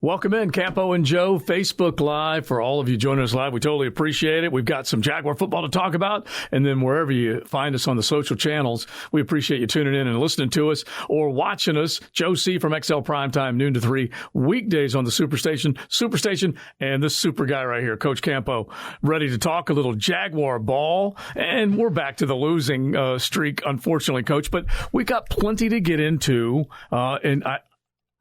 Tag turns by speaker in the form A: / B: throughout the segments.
A: Welcome in, Campo and Joe, Facebook Live. For all of you joining us live, we totally appreciate it. We've got some Jaguar football to talk about, and then wherever you find us on the social channels, we appreciate you tuning in and listening to us or watching us. Joe C. from XL Primetime, noon to 3, weekdays on the Superstation, and this super guy right here, Coach Campo, ready to talk a little Jaguar ball. And we're back to the losing streak, unfortunately, Coach, but we got plenty to get into, and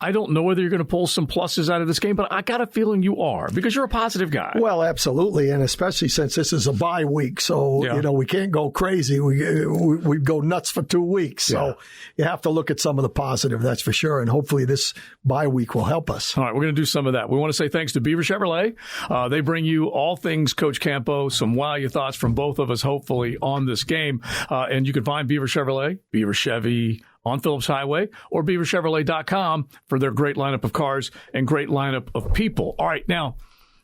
A: I don't know whether you're going to pull some pluses out of this game, but I got a feeling you are because you're a positive guy.
B: Well, absolutely, and especially since this is a bye week, so we can't go crazy. We go nuts for 2 weeks, so you have to look at some of the positive, that's for sure, and hopefully this bye week will help us.
A: All right, we're going to do some of that. We want to say thanks to Beaver Chevrolet. They bring you all things Coach Campo, some wow you thoughts from both of us, hopefully, on this game. And you can find Beaver Chevrolet, Beaver Chevy, on Phillips Highway, or BeaverChevrolet.com for their great lineup of cars and great lineup of people. All right, now,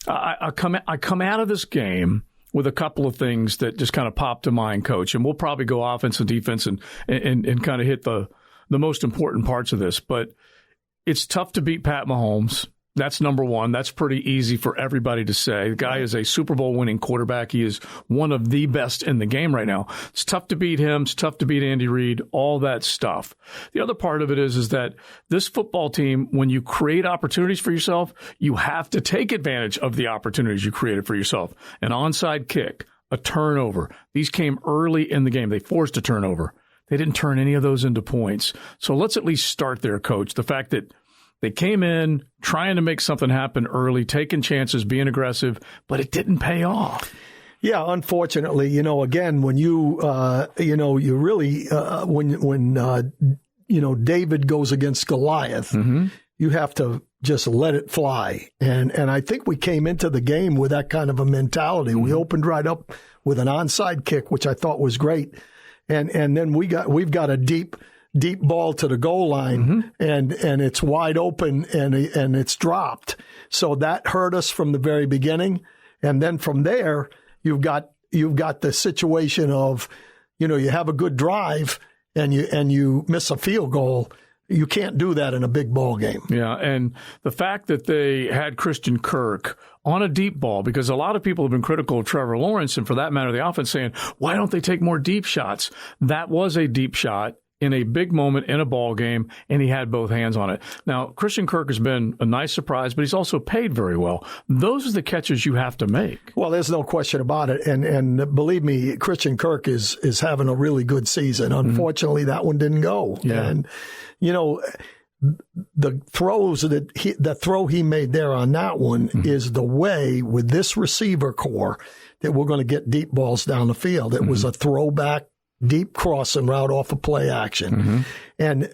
A: I come out of this game with a couple of things that just kind of popped to mind, Coach, and we'll probably go offense and defense and kind of hit the most important parts of this. But it's tough to beat Pat Mahomes. That's number one. That's pretty easy for everybody to say. The guy is a Super Bowl winning quarterback. He is one of the best in the game right now. It's tough to beat him. It's tough to beat Andy Reid, all that stuff. The other part of it is that this football team, when you create opportunities for yourself, you have to take advantage of the opportunities you created for yourself. An onside kick, a turnover. These came early in the game. They forced a turnover. They didn't turn any of those into points. So let's at least start there, Coach. The fact that they came in trying to make something happen early, taking chances, being aggressive, but it didn't pay off.
B: Yeah, unfortunately, again, when you really, when David goes against Goliath, you have to just let it fly. And I think we came into the game with that kind of a mentality. We opened right up with an onside kick, which I thought was great. And then we've got a deep ball to the goal line, and it's wide open and it's dropped. So that hurt us from the very beginning. And then from there, you've got the situation of, you have a good drive and you miss a field goal. You can't do that in a big ball game.
A: Yeah, and the fact that they had Christian Kirk on a deep ball, because a lot of people have been critical of Trevor Lawrence, and for that matter, the offense, saying, why don't they take more deep shots? That was a deep shot in a big moment in a ball game, and he had both hands on it. Now, Christian Kirk has been a nice surprise, but he's also paid very well. Those are the catches you have to make.
B: Well, there's no question about it. And believe me, Christian Kirk is having a really good season. Unfortunately, that one didn't go.
A: Yeah.
B: And, the throw he made there on that one is the way with this receiver core that we're going to get deep balls down the field. It was a throwback, deep crossing route off of play action. And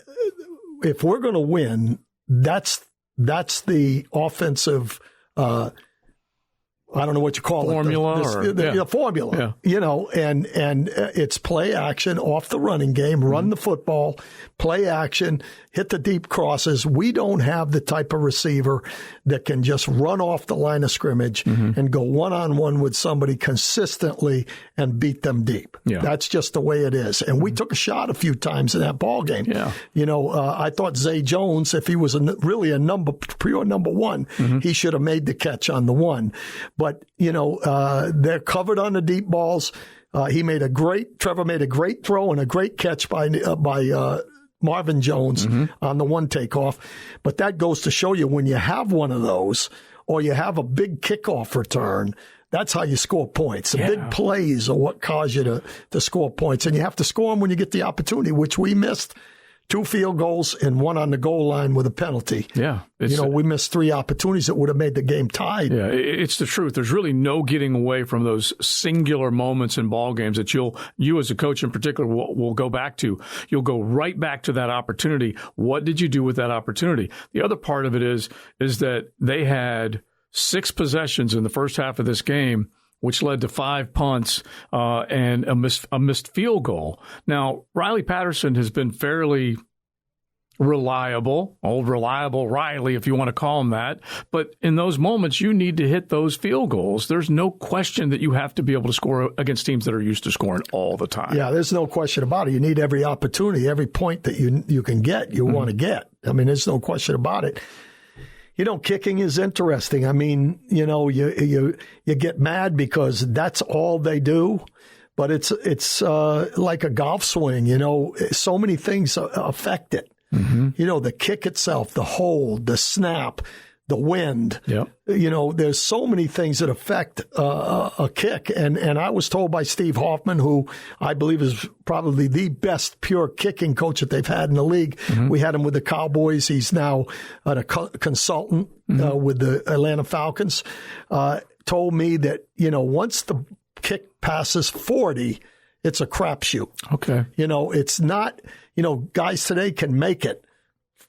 B: if we're going to win, that's the offensive, I don't know what you call
A: formula
B: it. The formula, and it's play action off the running game, run the football, play action, hit the deep crosses. We don't have the type of receiver that can just run off the line of scrimmage and go one-on-one with somebody consistently and beat them deep.
A: Yeah.
B: That's just the way it is. And we took a shot a few times in that ball game.
A: Yeah.
B: I thought Zay Jones, if he was pure number one, he should have made the catch on the one. But, they're covered on the deep balls. Trevor made a great throw and a great catch by Marvin Jones on the one takeoff. But that goes to show you when you have one of those or you have a big kickoff return, that's how you score points. The big plays are what cause you to score points. And you have to score them when you get the opportunity, which we missed. 2 field goals and 1 on the goal line with a penalty.
A: Yeah.
B: We missed 3 opportunities that would have made the game tied.
A: Yeah, it's the truth. There's really no getting away from those singular moments in ball games that you as a coach in particular will go back to. You'll go right back to that opportunity. What did you do with that opportunity? The other part of it is that they had 6 possessions in the first half of this game, which led to 5 punts and a missed field goal. Now, Riley Patterson has been fairly reliable, old reliable Riley, if you want to call him that. But in those moments, you need to hit those field goals. There's no question that you have to be able to score against teams that are used to scoring all the time.
B: Yeah, there's no question about it. You need every opportunity, every point that you can get, you want to get. I mean, there's no question about it. Kicking is interesting. I mean, you get mad because that's all they do, but it's like a golf swing. So many things affect it. Mm-hmm. The kick itself, the hold, the snap, the wind.
A: Yep.
B: There's so many things that affect a kick. And I was told by Steve Hoffman, who I believe is probably the best pure kicking coach that they've had in the league. Mm-hmm. We had him with the Cowboys. He's now a consultant with the Atlanta Falcons. Told me that, once the kick passes 40, it's a crapshoot.
A: Okay.
B: It's not, guys today can make it.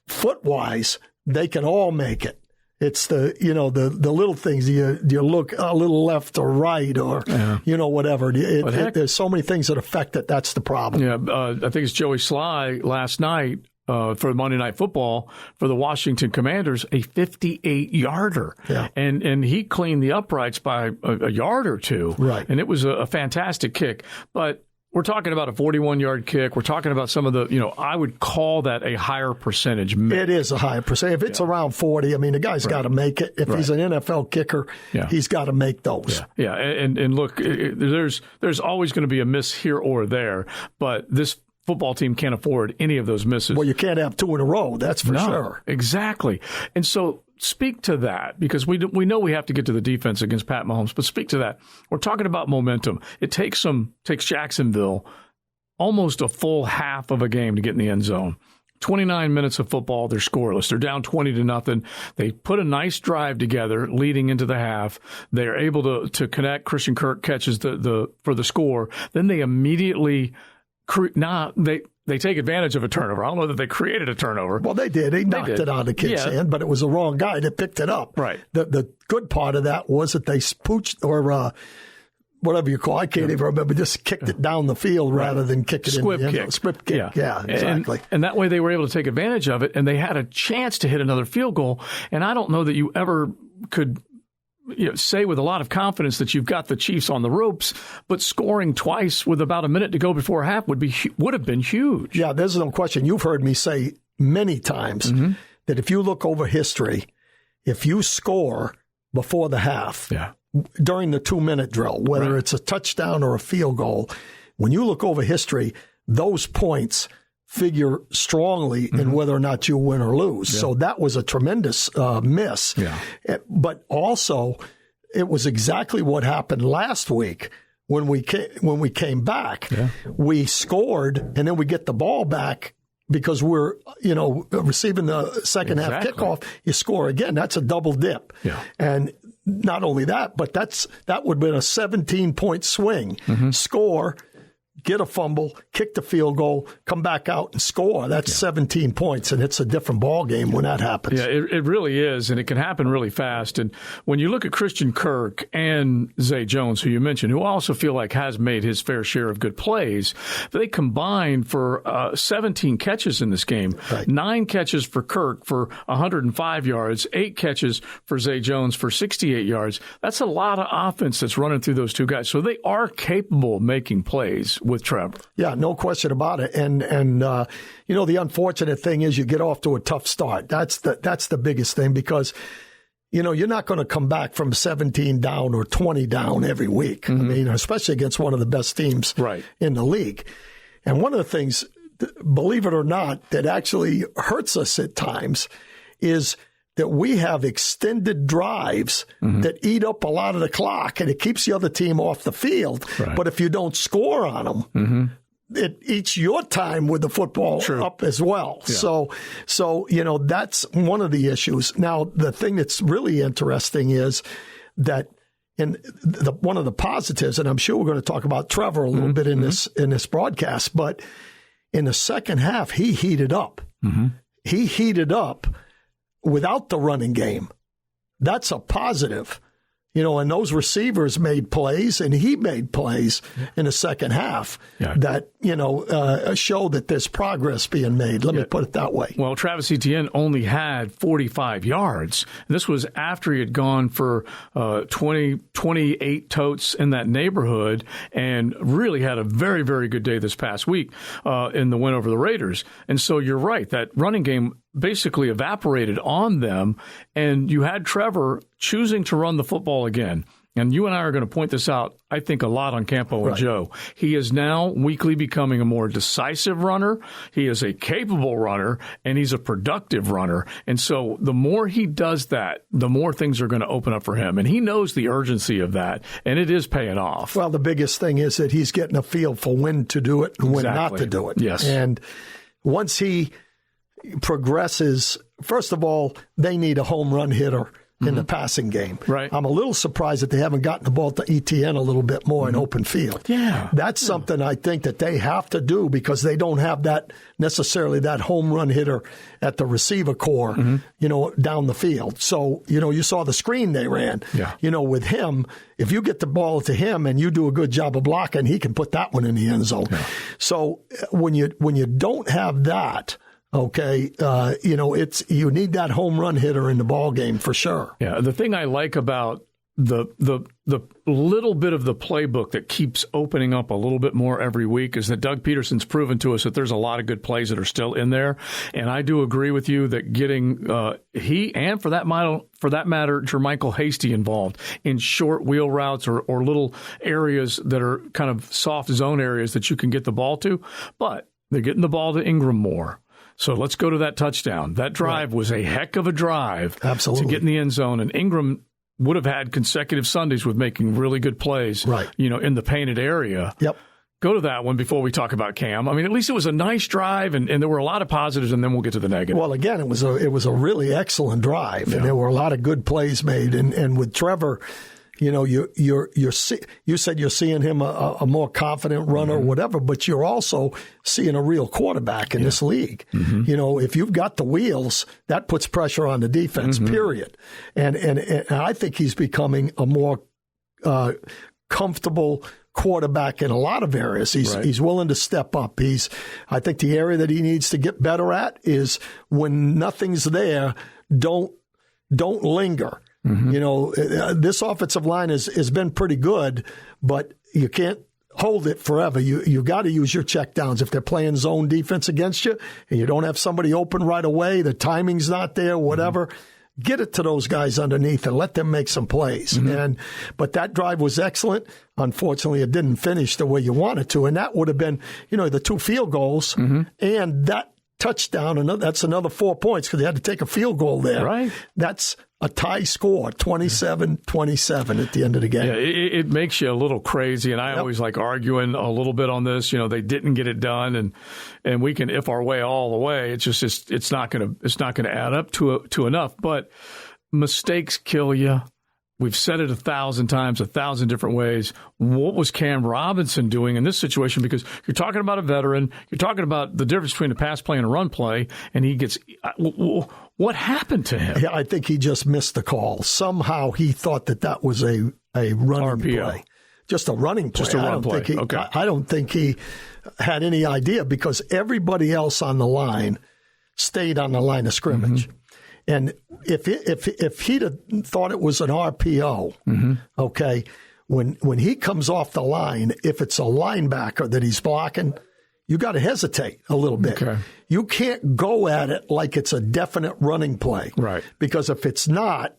B: Foot-wise, they can all make it. It's the little things. You look a little left or right or, whatever. There's so many things that affect it. That's the problem.
A: Yeah, I think it's Joey Sly last night for Monday Night Football for the Washington Commanders, a 58-yarder. Yeah. And he cleaned the uprights by a yard or two.
B: Right.
A: And it was a fantastic kick. But we're talking about a 41-yard kick. We're talking about some of the, I would call that a higher percentage miss.
B: It is a higher percentage. If it's around 40, I mean, the guy's got to make it. If he's an NFL kicker, he's got to make those.
A: Yeah. And look, there's always going to be a miss here or there, but this football team can't afford any of those misses.
B: Well, you can't have two in a row. That's for sure.
A: Exactly. And so speak to that, because we know we have to get to the defense against Pat Mahomes, but speak to that. We're talking about momentum. It takes Jacksonville almost a full half of a game to get in the end zone. 29 minutes of football, they're scoreless. They're down 20-0. They put a nice drive together leading into the half. They're able to connect. Christian Kirk catches for the score. Then they immediately they take advantage of a turnover. I don't know that they created a turnover.
B: Well, they did. They knocked it out of the kid's hand, but it was the wrong guy that picked it up.
A: Right.
B: The good part of that was that they spooched or whatever you call it. I can't even remember. Just kicked it down the field rather than kick it
A: Squib
B: in the
A: kick.
B: end zone. Squib kick. Yeah, exactly.
A: And that way they were able to take advantage of it, and they had a chance to hit another field goal. And I don't know that you ever could say with a lot of confidence that you've got the Chiefs on the ropes, but scoring twice with about a minute to go before half would have been huge.
B: Yeah, there's no question. You've heard me say many times that if you look over history, if you score before the half during the 2-minute drill, whether it's a touchdown or a field goal, when you look over history, those points figure strongly in whether or not you win or lose. Yeah. So that was a tremendous miss. Yeah. But also, it was exactly what happened last week when we came back. Yeah. We scored, and then we get the ball back because we're receiving the second half kickoff. You score again. That's a double dip. Yeah. And not only that, but that would have been a 17-point swing. Score, get a fumble, kick the field goal, come back out and score. That's 17 points, and it's a different ball game when that happens.
A: Yeah, it really is, and it can happen really fast. And when you look at Christian Kirk and Zay Jones, who you mentioned, who I also feel like has made his fair share of good plays, they combined for 17 catches in this game. Right. 9 catches for Kirk for 105 yards, 8 catches for Zay Jones for 68 yards. That's a lot of offense that's running through those two guys. So they are capable of making plays with Trevor.
B: Yeah, no question about it. And the unfortunate thing is you get off to a tough start. That's the biggest thing, because you're not going to come back from 17 down or 20 down every week. I mean, especially against one of the best teams in the league. And one of the things, believe it or not, that actually hurts us at times is that we have extended drives that eat up a lot of the clock, and it keeps the other team off the field. Right. But if you don't score on them, it eats your time with the football up as well. Yeah. So that's one of the issues. Now, the thing that's really interesting is that one of the positives, and I'm sure we're going to talk about Trevor a little bit in this broadcast, but in the second half, he heated up. He heated up without the running game. That's a positive. And those receivers made plays, and he made plays in the second half that, show that there's progress being made. Let me put it that way.
A: Well, Travis Etienne only had 45 yards. This was after he had gone for 28 totes in that neighborhood and really had a very, very good day this past week in the win over the Raiders. And so you're right, that running game basically evaporated on them, and you had Trevor choosing to run the football again. And you and I are going to point this out, I think, a lot on Campo and Joe. He is now weekly becoming a more decisive runner. He is a capable runner, and he's a productive runner. And so the more he does that, the more things are going to open up for him. And he knows the urgency of that, and it is paying off.
B: Well, the biggest thing is that he's getting a feel for when to do it and when not to do it.
A: Yes.
B: And once he progresses, first of all, they need a home run hitter in the passing game.
A: Right.
B: I'm a little surprised that they haven't gotten the ball to ETN a little bit more in open field.
A: Yeah.
B: That's something I think that they have to do because they don't have that necessarily that home run hitter at the receiver core, down the field. So, you saw the screen they ran.
A: Yeah.
B: With him, if you get the ball to him and you do a good job of blocking, he can put that one in the end zone. Yeah. So when you don't have that, okay, you need that home run hitter in the ball game for sure.
A: Yeah, the thing I like about the little bit of the playbook that keeps opening up a little bit more every week is that Doug Peterson's proven to us that there's a lot of good plays that are still in there. And I do agree with you that getting he and for that matter, Jermichael Hasty involved in short wheel routes or little areas that are kind of soft zone areas that you can get the ball to, but they're getting the ball to Ingram more. So let's go to that touchdown. That drive was a heck of a drive.
B: Absolutely.
A: To get in the end zone. And Ingram would have had consecutive Sundays with making really good plays, in the painted area.
B: Yep.
A: Go to that one before we talk about Cam. I mean, at least it was a nice drive, and there were a lot of positives, and then we'll get to the negative.
B: Well, again, it was a really excellent drive, and there were a lot of good plays made. And with Trevor, you said you're seeing him a more confident runner, or whatever, but you're also seeing a real quarterback in this league. If you've got the wheels, that puts pressure on the defense. Period. And I think he's becoming a more comfortable quarterback in a lot of areas. He's willing to step up. I think the area that he needs to get better at is when nothing's there, don't linger. This offensive line has been pretty good, but you can't hold it forever. You got to use your checkdowns. If they're playing zone defense against you and you don't have somebody open right away, the timing's not there, whatever, get it to those guys underneath and let them make some plays. But that drive was excellent. Unfortunately, it didn't finish the way you wanted to, and that would have been, the 2 field goals and that touchdown, and that's another 4 points because they had to take a field goal there.
A: Right.
B: That's a tie score, 27-27 at the end of the game.
A: Yeah, it makes you a little crazy, and I always like arguing a little bit on this. They didn't get it done, and we can if our way all the way. It's just it's not gonna add up to enough. But mistakes kill you. We've said it 1,000 times, 1,000 different ways. What was Cam Robinson doing in this situation? Because you're talking about a veteran. You're talking about the difference between a pass play and a run play, and he gets what happened to him?
B: Yeah, I think he just missed the call. Somehow he thought that was a running
A: RPO.
B: play. Just a running play.
A: Just a run play.
B: I don't think he had any idea because everybody else on the line stayed on the line of scrimmage. And if he'd have thought it was an RPO, okay, when he comes off the line, if it's a linebacker that he's blocking, you got to hesitate a little bit.
A: Okay.
B: You can't go at it like it's a definite running play.
A: Right.
B: Because if it's not,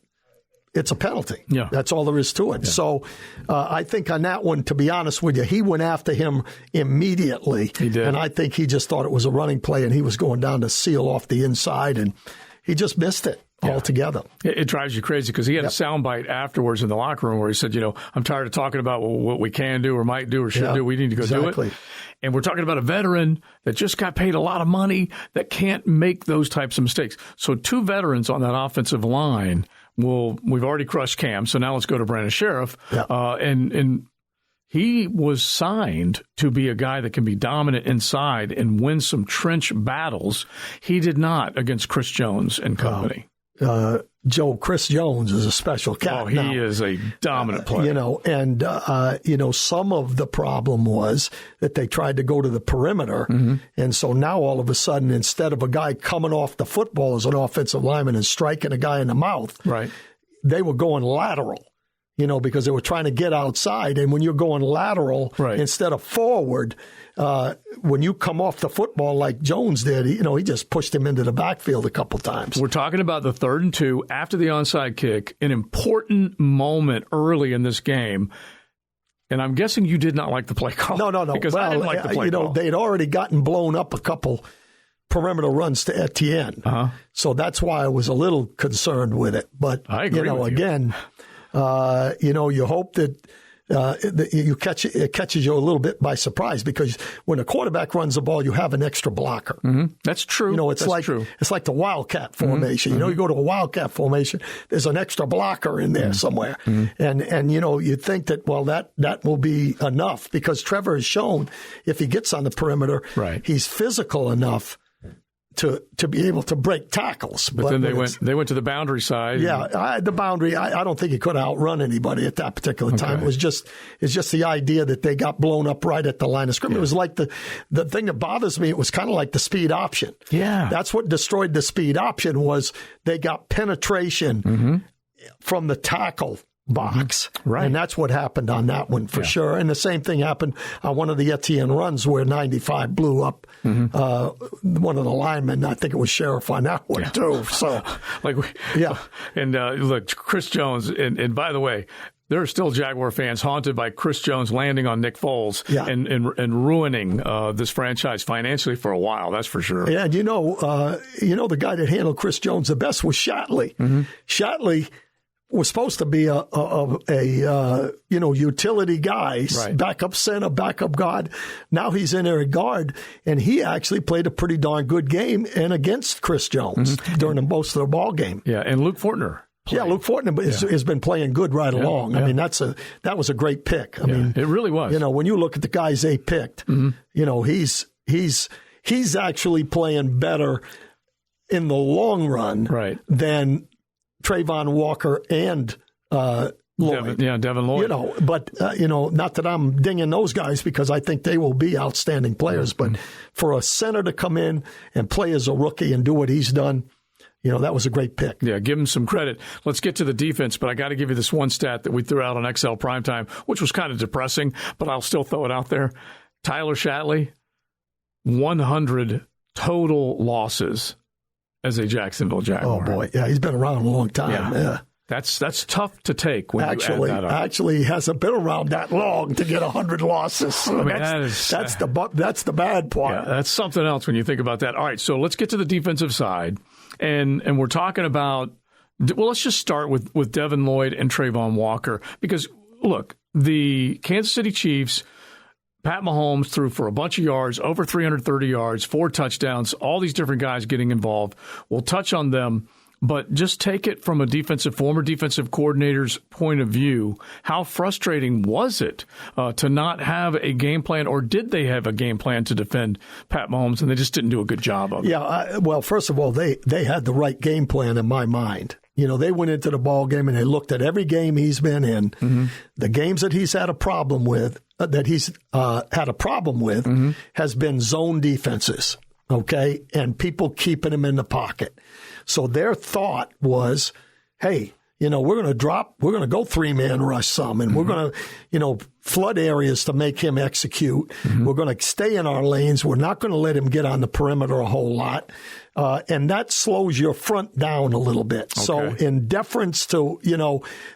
B: it's a penalty.
A: Yeah.
B: That's all there is to it. Yeah. So I think on that one, to be honest with you, he went after him immediately.
A: He did.
B: And I think he just thought it was a running play, and he was going down to seal off the inside, and he just missed it altogether.
A: It drives you crazy because he had a soundbite afterwards in the locker room where he said, I'm tired of talking about what we can do or might do or should do. We need to go do it. And we're talking about a veteran that just got paid a lot of money that can't make those types of mistakes. So 2 veterans on that offensive line. We've already crushed Cam, so now let's go to Brandon Sheriff.
B: Yeah.
A: And he was signed to be a guy that can be dominant inside and win some trench battles. He did not against Chris Jones and company.
B: Chris Jones is a special cat.
A: Oh, he is a dominant player.
B: Some of the problem was that they tried to go to the perimeter. And so now all of a sudden, instead of a guy coming off the football as an offensive lineman and striking a guy in the mouth,
A: right,
B: they were going lateral. because they were trying to get outside. And when you're going lateral instead of forward, when you come off the football like Jones did, he just pushed him into the backfield a couple times.
A: We're talking about the 3rd and 2 after the onside kick, an important moment early in this game. And I'm guessing you did not like the play call.
B: No.
A: Because I didn't like the play call.
B: They'd already gotten blown up a couple perimeter runs to Etienne. So that's why I was a little concerned with it. But,
A: I agree with you.
B: Again, you hope that it catches you a little bit by surprise, because when a quarterback runs the ball, you have an extra blocker.
A: That's true.
B: It's like the wildcat formation. You go to a wildcat formation, there's an extra blocker in there somewhere. And you think that, well, that will be enough, because Trevor has shown if he gets on the perimeter, he's physical enough to be able to break tackles.
A: But then they went to the boundary side.
B: Yeah, the boundary. I don't think he could have outrun anybody at that particular time. It's just the idea that they got blown up right at the line of scrimmage. It was like the thing that bothers me. It was kind of like the speed option.
A: Yeah,
B: that's what destroyed the speed option, was they got penetration from the tackle box. And that's what happened on that one for sure. And the same thing happened on one of the Etienne runs where 95 blew up one of the linemen. I think it was Sheriff on that one too. So,
A: And look, Chris Jones, and by the way, there are still Jaguar fans haunted by Chris Jones landing on Nick Foles and ruining this franchise financially for a while. That's for sure.
B: Yeah, and the guy that handled Chris Jones the best was Shatley. Shatley was supposed to be a utility guy, backup center, backup guard. Now he's in there at guard, and he actually played a pretty darn good game and against Chris Jones during most of the ball game.
A: Yeah, and Luke Fortner.
B: Yeah, Luke Fortner has been playing good right along. I mean, that was a great pick. I mean,
A: it really was.
B: When you look at the guys they picked, he's actually playing better in the long run than Trayvon Walker and Lloyd.
A: Devin Lloyd.
B: But not that I'm dinging those guys, because I think they will be outstanding players. But for a center to come in and play as a rookie and do what he's done, that was a great pick.
A: Yeah, give him some credit. Let's get to the defense, but I got to give you this one stat that we threw out on XL Primetime, which was kind of depressing, but I'll still throw it out there. Tyler Shatley, 100 total losses as a Jacksonville Jaguar.
B: Oh, boy. Yeah, he's been around a long time. Yeah.
A: That's tough to take when you add that up.
B: Actually, he hasn't been around that long to get 100 losses. I mean, that's the bad part.
A: Yeah, that's something else when you think about that. All right, so let's get to the defensive side. And we're talking about, well, let's just start with Devin Lloyd and Trayvon Walker. Because, look, the Kansas City Chiefs, Pat Mahomes threw for a bunch of yards, over 330 yards, 4 touchdowns, all these different guys getting involved. We'll touch on them, but just take it from a former defensive coordinator's point of view. How frustrating was it to not have a game plan, or did they have a game plan to defend Pat Mahomes and they just didn't do a good job of it?
B: Yeah, well, first of all, they had the right game plan in my mind. They went into the ball game and they looked at every game he's been in, the games that he's had a problem with, has been zone defenses, okay, and people keeping him in the pocket. So their thought was, hey, we're going to go 3-man rush some, and we're going to, flood areas to make him execute. We're going to stay in our lanes. We're not going to let him get on the perimeter a whole lot. And that slows your front down a little bit. Okay. So in deference to,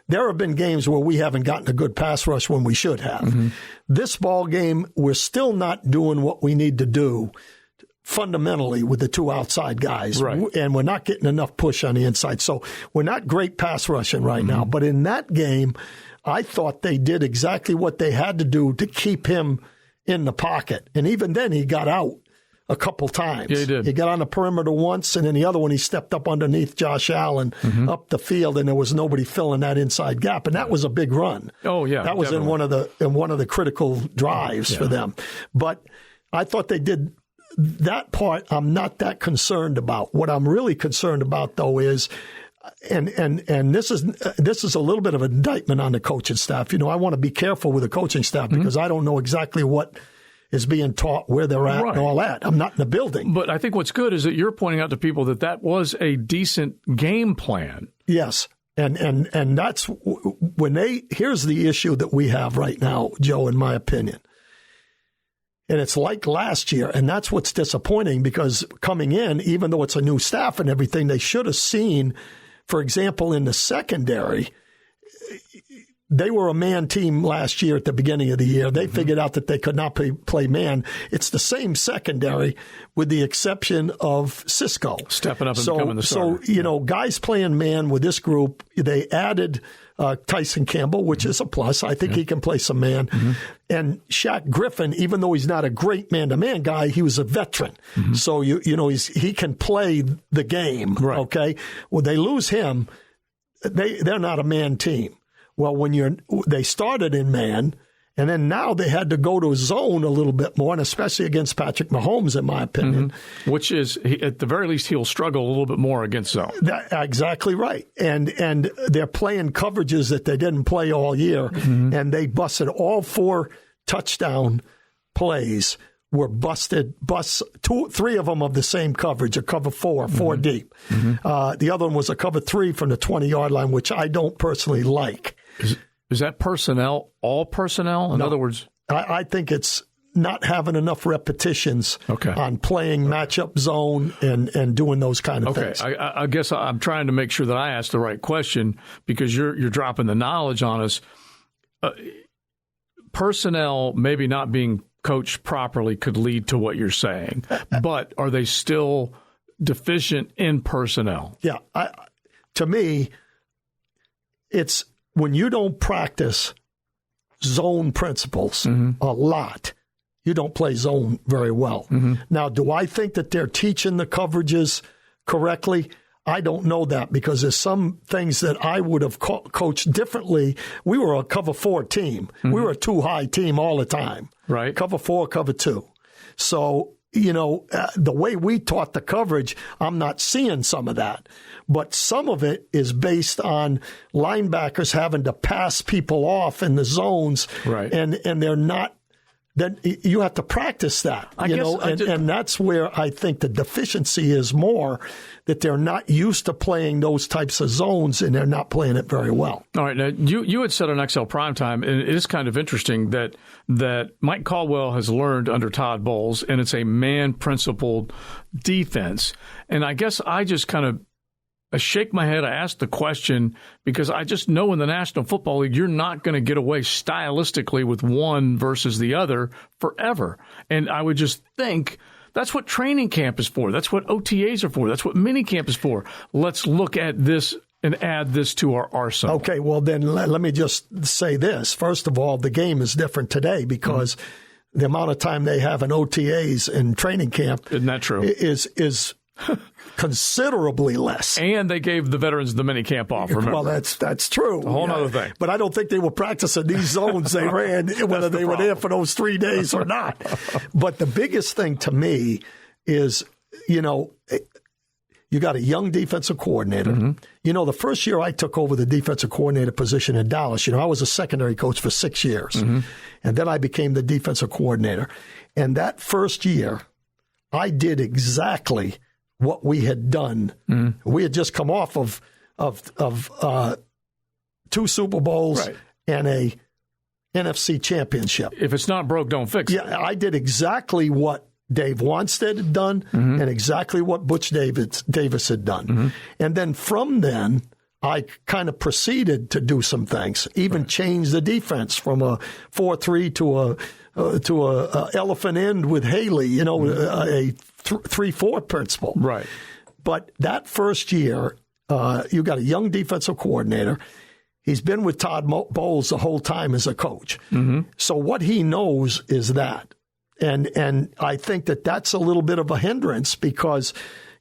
B: there have been games where we haven't gotten a good pass rush when we should have. This ball game, we're still not doing what we need to do fundamentally with the 2 outside guys. And we're not getting enough push on the inside. So we're not great pass rushing right now. But in that game, I thought they did exactly what they had to do to keep him in the pocket. And even then, he got out a couple times.
A: Yeah, he did.
B: He got on the perimeter once, and then the other one, he stepped up underneath Josh Allen up the field, and there was nobody filling that inside gap. And that was a big run.
A: Oh, yeah.
B: That was definitely in one of the critical drives for them. But I thought they did that part. I'm not that concerned about. What I'm really concerned about, though, is and this is a little bit of an indictment on the coaching staff. I want to be careful with the coaching staff because I don't know exactly what is being taught, where they're at, and all that. I'm not in the building.
A: But I think what's good is that you're pointing out to people that was a decent game plan.
B: Yes. And that's when here's the issue that we have right now, Joe, in my opinion. And it's like last year, and that's what's disappointing because coming in, even though it's a new staff and everything, they should have seen, for example, in the secondary, they were a man team last year at the beginning of the year. They figured out that they could not play man. It's the same secondary with the exception of Cisco.
A: Stepping up and becoming the starter.
B: So, guys playing man with this group, they added Tyson Campbell, which is a plus. I think he can play some man. And Shaq Griffin, even though he's not a great man-to-man guy, he was a veteran. So, he can play the game,
A: right.
B: Okay? Well, they lose him. They're not a man team. Well, they started in man, and then now they had to go to zone a little bit more, and especially against Patrick Mahomes, in my opinion.
A: Which is, at the very least, he'll struggle a little bit more against zone.
B: Exactly right. And they're playing coverages that they didn't play all year, and they busted all 4 touchdown plays. Were three of them of the same coverage, a cover 4 deep. The other one was a cover 3 from the 20-yard line, which I don't personally like.
A: Is that personnel, all personnel? In other words?
B: I think it's not having enough repetitions on playing matchup zone and doing those kind of things.
A: I guess I'm trying to make sure that I ask the right question because you're dropping the knowledge on us. Personnel maybe not being coached properly could lead to what you're saying, but are they still deficient in personnel?
B: Yeah. To me, it's when you don't practice zone principles a lot, you don't play zone very well. Now, do I think that they're teaching the coverages correctly? I don't know that because there's some things that I would have coached differently. We were a cover 4 team. We were a 2-high team all the time.
A: Right.
B: Cover 4, cover 2. So, the way we taught the coverage, I'm not seeing some of that. But some of it is based on linebackers having to pass people off in the zones.
A: Right.
B: And they're not. Then you have to practice that, and that's where I think the deficiency is more, that they're not used to playing those types of zones and they're not playing it very well.
A: All right. Now, you had said on XL Primetime, and it is kind of interesting that Mike Caldwell has learned under Todd Bowles, and it's a man-principled defense. And I guess I just kind of I shake my head. I ask the question because I just know in the National Football League, you're not going to get away stylistically with one versus the other forever. And I would just think that's what training camp is for. That's what OTAs are for. That's what minicamp is for. Let's look at this and add this to our arsenal.
B: Okay, well, then let me just say this. First of all, the game is different today because the amount of time they have in OTAs and training camp
A: isn't that true?
B: Is considerably less.
A: And they gave the veterans the mini camp off, remember?
B: Well, that's true.
A: A whole other thing.
B: But I don't think they were practicing these zones they ran, whether they were there for those 3 days or not. But the biggest thing to me is, you got a young defensive coordinator. The first year I took over the defensive coordinator position in Dallas, I was a secondary coach for 6 years. And then I became the defensive coordinator. And that first year, I did exactly what we had done. We had just come off of 2 Super Bowls and a NFC championship.
A: If it's not broke, don't fix it.
B: Yeah, I did exactly what Dave Wanstead had done and exactly what Butch Davis had done. And then from then, I kind of proceeded to do some things, even change the defense from a 4-3 to a elephant end with Haley, a 3-4 principle.
A: Right.
B: But that first year, you got a young defensive coordinator. He's been with Todd Bowles the whole time as a coach. So what he knows is that. And I think that that's a little bit of a hindrance because,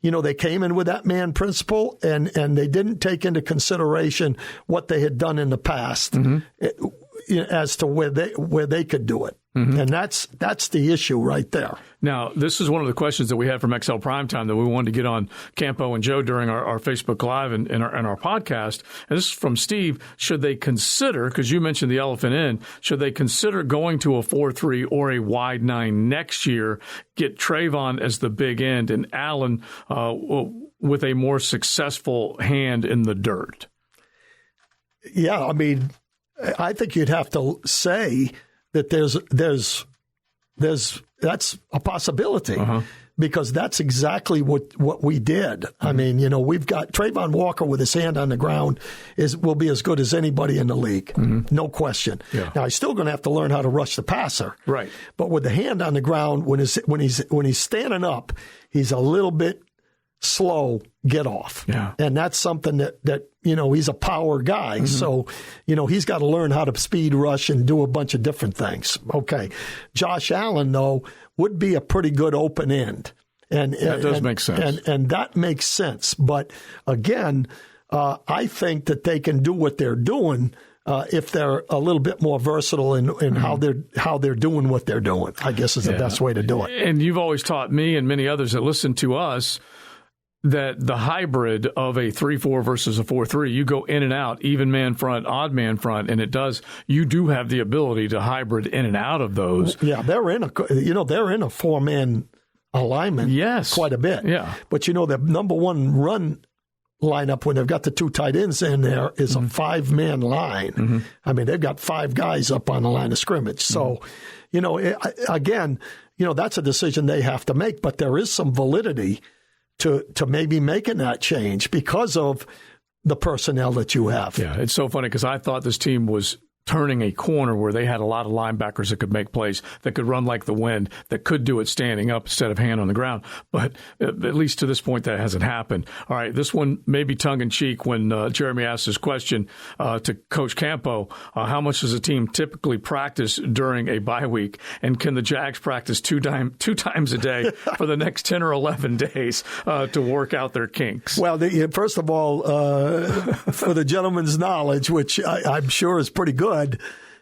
B: they came in with that man principle and they didn't take into consideration what they had done in the past as to where they could do it. And that's the issue right there.
A: Now, this is one of the questions that we had from XL Primetime that we wanted to get on Campo and Joe during our Facebook Live and our podcast. And this is from Steve. Should they consider, because you mentioned the elephant in, should they consider going to a 4-3 or a wide 9 next year, get Trayvon as the big end and Allen with a more successful hand in the dirt?
B: Yeah, I mean, I think you'd have to say that that's a possibility. Because that's exactly what we did. I mean, we've got Trayvon Walker with his hand on the ground will be as good as anybody in the league, no question.
A: Yeah.
B: Now he's still going to have to learn how to rush the passer,
A: right?
B: But with the hand on the ground, when he's standing up, he's a little bit slow get off, and that's something that he's a power guy, so he's got to learn how to speed rush and do a bunch of different things. Okay, Josh Allen though would be a pretty good open end. And
A: that does make sense.
B: And that makes sense. But again, I think that they can do what they're doing if they're a little bit more versatile in how they're doing what they're doing, I guess is the best way to do it.
A: And you've always taught me and many others that listen to us that the hybrid of a 3-4 versus a 4-3, you go in and out, even man front, odd man front, and you do have the ability to hybrid in and out of those.
B: Yeah, they're in a 4-man alignment quite a bit.
A: Yeah.
B: But the number one run lineup when they've got the two tight ends in there is a 5-man line. I mean, they've got 5 guys up on the line of scrimmage. So, again, that's a decision they have to make, but there is some validity to maybe making that change because of the personnel that you have.
A: Yeah, it's so funny because I thought this team was turning a corner where they had a lot of linebackers that could make plays, that could run like the wind, that could do it standing up instead of hand on the ground. But at least to this point, that hasn't happened. All right, this one may be tongue-in-cheek when Jeremy asked this question to Coach Campo. How much does a team typically practice during a bye week? And can the Jags practice two times a day for the next 10 or 11 days to work out their kinks?
B: Well, first of all, for the gentleman's knowledge, which I'm sure is pretty good,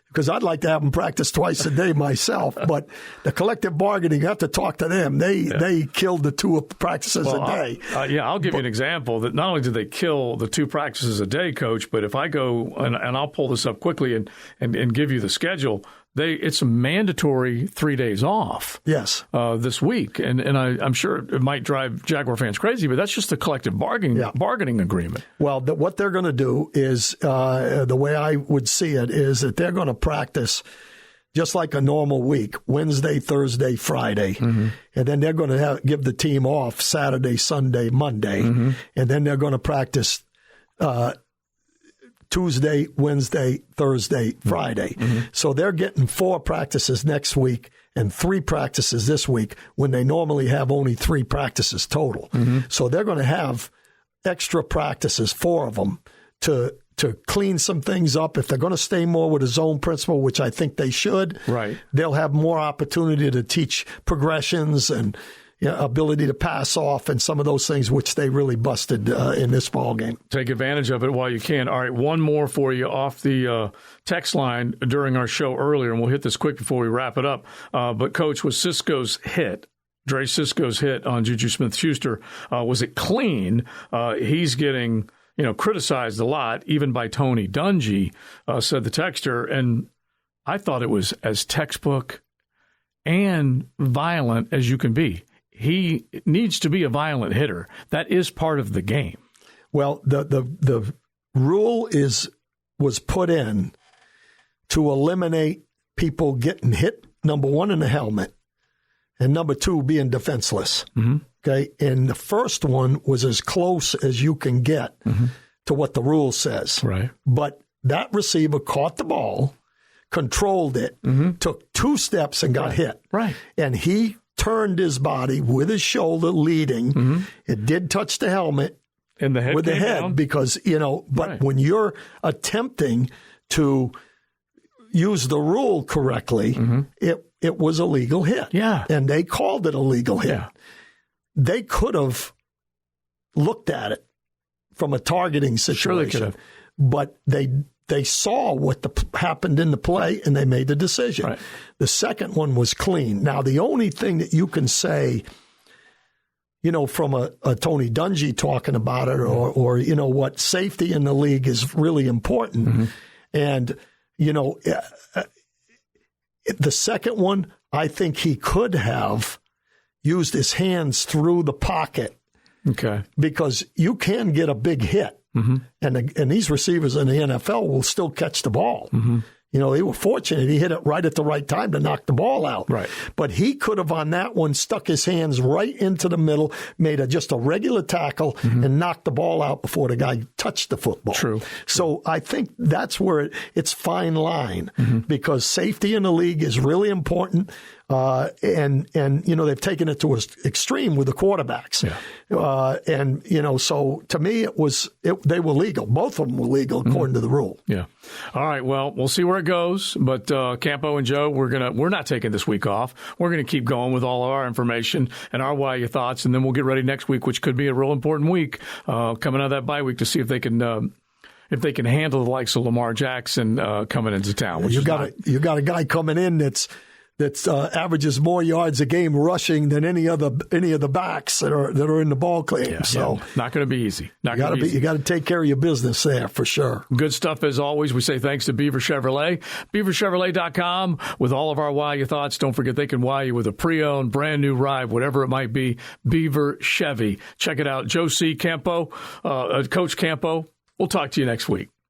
B: because I'd like to have them practice twice a day myself. But the collective bargaining, you have to talk to them. They killed the 2 practices a day.
A: I'll give you an example that not only did they kill the 2 practices a day, Coach, but if I go, and I'll pull this up quickly and give you the schedule, it's a mandatory 3 days off.
B: Yes.
A: This week, and I'm sure it might drive Jaguar fans crazy, but that's just a collective bargaining agreement.
B: Well, what they're going to do is the way I would see it is that they're going to practice just like a normal week: Wednesday, Thursday, Friday, and then they're going to give the team off Saturday, Sunday, Monday, and then they're going to practice Tuesday, Wednesday, Thursday, Friday. So they're getting 4 practices next week and 3 practices this week when they normally have only 3 practices total. So they're going to have extra practices, 4 of them, to clean some things up. If they're going to stay more with a zone principle, which I think they should,
A: right,
B: they'll have more opportunity to teach progressions and ability to pass off and some of those things which they really busted in this ball game.
A: Take advantage of it while you can. All right, one more for you off the text line during our show earlier, and we'll hit this quick before we wrap it up. But, Coach, was Cisco's hit, Dre Cisco's hit on Juju Smith-Schuster, was it clean? He's getting criticized a lot, even by Tony Dungy, said the texter, and I thought it was as textbook and violent as you can be. He needs to be a violent hitter. That is part of the game.
B: Well, the rule was put in to eliminate people getting hit, number 1, in the helmet, and number 2, being defenseless. Okay, and the first one was as close as you can get to what the rule says.
A: Right.
B: But that receiver caught the ball, controlled it, took 2 steps and got hit.
A: Right.
B: And he turned his body with his shoulder leading. It did touch the helmet
A: and the head
B: with the head
A: down.
B: Because, but when you're attempting to use the rule correctly, it was a legal hit.
A: Yeah.
B: And they called it a legal hit.
A: Yeah.
B: They could have looked at it from a targeting situation.
A: Sure they could have.
B: But they saw what happened in the play, and they made the decision.
A: Right.
B: The second one was clean. Now, the only thing that you can say, from a Tony Dungy talking about it, or what, safety in the league is really important. And, the second one, I think he could have used his hands through the pocket.
A: Okay.
B: Because you can get a big hit And these receivers in the NFL will still catch the ball. You know, they were fortunate. He hit it right at the right time to knock the ball out.
A: Right.
B: But he could have, on that one, stuck his hands right into the middle, made just a regular tackle, and knocked the ball out before the guy touched the football.
A: True.
B: So I think that's where it's fine line, because safety in the league is really important. And you know, they've taken it to an extreme with the quarterbacks. And, you know, so to me, they were legal. Both of them were legal according to the rule.
A: Yeah. All right. Well, we'll see where it goes. But Campo and Joe, we're not taking this week off. We're going to keep going with all of our information and our why your thoughts, and then we'll get ready next week, which could be a real important week coming out of that bye week to see if they can handle the likes of Lamar Jackson coming into town.
B: You got a guy coming in that's averages more yards a game rushing than any of the backs that are in the ball game.
A: Not going to be easy. You
B: got to take care of your business there for sure.
A: Good stuff as always. We say thanks to Beaver Chevrolet, BeaverChevrolet.com with all of our why you thoughts. Don't forget they can why you with a pre-owned, brand new ride, whatever it might be. Beaver Chevy. Check it out. Joe C. Campo, Coach Campo. We'll talk to you next week.